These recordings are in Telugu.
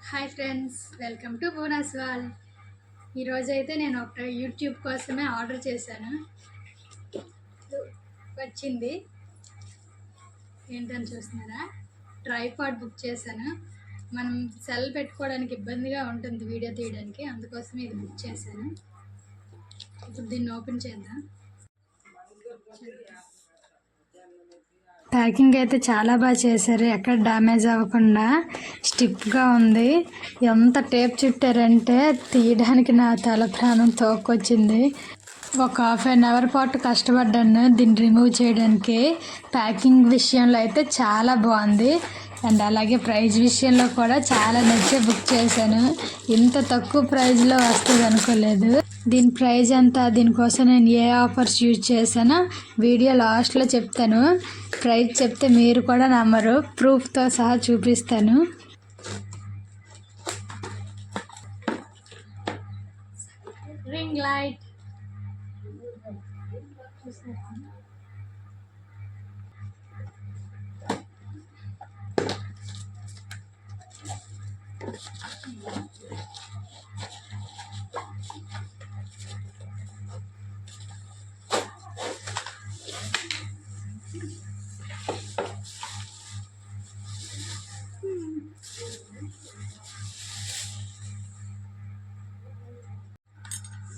Hi friends, welcome to bonus wall. ఈరోజైతే నేను ఒక యూట్యూబ్ కోసమే ఆర్డర్ చేశాను. వచ్చింది ఏంటని చూస్తున్నారా? ట్రైపాడ్ బుక్ చేశాను. మనం సెల్ పెట్టుకోవడానికి ఇబ్బందిగా ఉంటుంది వీడియో తీయడానికి, అందుకోసం ఇది బుక్ చేశాను. ఇప్పుడు దీన్ని ఓపెన్ చేద్దాం. ప్యాకింగ్ అయితే చాలా బాగా చేశారు, ఎక్కడ డ్యామేజ్ అవ్వకుండా స్టిఫ్గా ఉంది. ఎంత టేప్ చుట్టారంటే తీయడానికి నా తల ప్రాణం తోకొచ్చింది. ఒక ½ పాటు కష్టపడ్డాను దీన్ని రిమూవ్ చేయడానికి. ప్యాకింగ్ విషయంలో అయితే చాలా బాగుంది, అండ్ అలాగే ప్రైస్ విషయంలో కూడా చాలా నచ్చే బుక్ చేశాను. ఇంత తక్కువ ప్రైస్లో వస్తుంది అనుకోలేదు. దీని ప్రైస్ ఎంత, దీనికోసం నేను ఏ ఆఫర్స్ యూజ్ చేశానో వీడియో లాస్ట్లో చెప్తాను. ప్రైస్ చెప్తే మీరు కూడా నమ్మరు, ప్రూఫ్తో సహా చూపిస్తాను. రింగ్ లైట్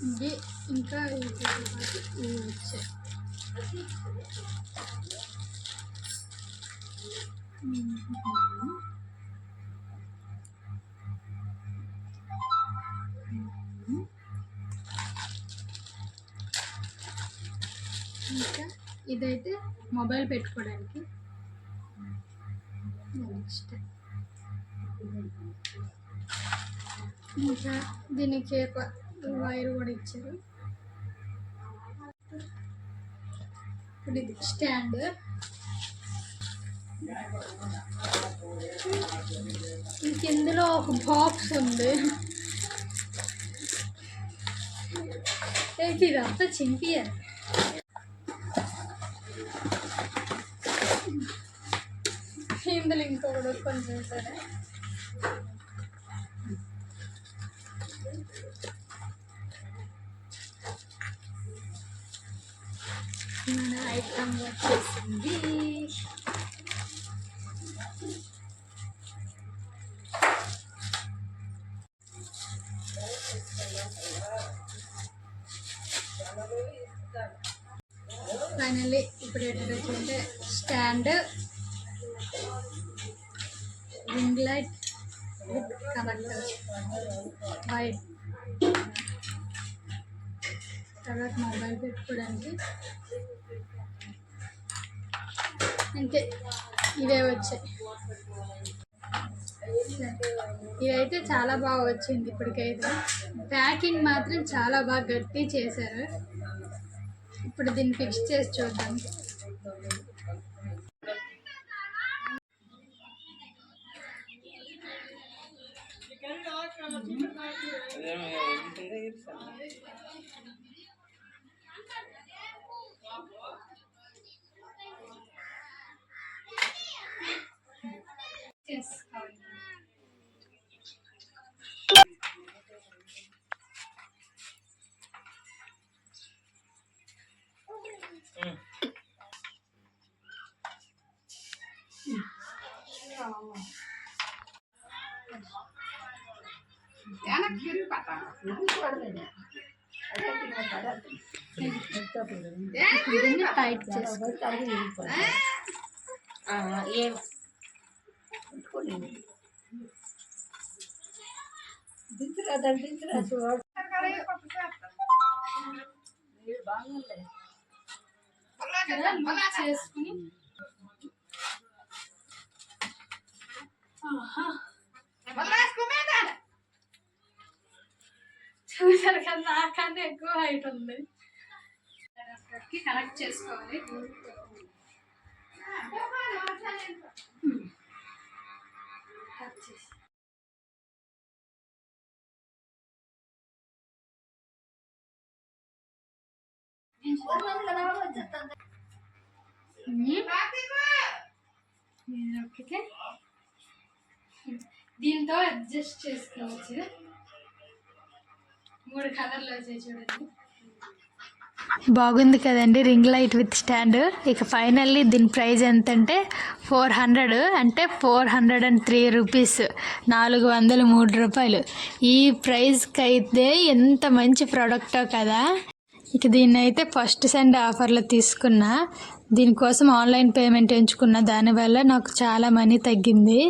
ఇది ఇంకా ఇవి వచ్చాయి. ఇంకా ఇదైతే మొబైల్ పెట్టుకోవడానికి. నెక్స్ట్ ఇంకా దీనికి వైర్ కూడా ఇచ్చారు. ఇప్పుడు ఇది స్టాండ్. ఇందులో ఒక బాక్స్ ఉంది. ఇదంతా చింపియాలి. ఇందులో ఇంకొకటి కొంచెం సరే. మన ఐటమ్ వచ్చేసింది. ఫైనల్లీ ఇప్పుడు ఏంటంటే stand, ring light with connector, wire, తర్వాత మొబైల్ పెట్టుకోవడానికి. అంతే, ఇవే వచ్చాయి. ఇవైతే చాలా బాగా వచ్చింది. ఇప్పటికైతే ప్యాకింగ్ మాత్రం చాలా బాగా గట్టి చేశారు. ఇప్పుడు దీన్ని ఫిక్స్ చేసి చూద్దాం. టైట్ చేసుకుని చూసారు కదా, నాకన్నా ఎక్కువ హైట్ ఉంది. కనెక్ట్ చేసుకోవాలి. దీంతో అడ్జస్ట్ చేసుకోవచ్చు. 3 కలర్లు వచ్చాయి చూడండి. బాగుంది కదండి రింగ్ లైట్ విత్ స్టాండ్. ఇక ఫైనల్లీ దీని ప్రైస్ ఎంతంటే 400, అంటే 403 రూపీస్, 403 రూపాయలు. ఈ ప్రైస్కి అయితే ఎంత మంచి ప్రోడక్టో కదా. ఇక దీన్ని అయితే ఫస్ట్ సెండ్ ఆఫర్లో తీసుకున్నా. దీనికోసం ఆన్లైన్ పేమెంట్ ఎంచుకున్న, దానివల్ల నాకు చాలా మనీ తగ్గింది.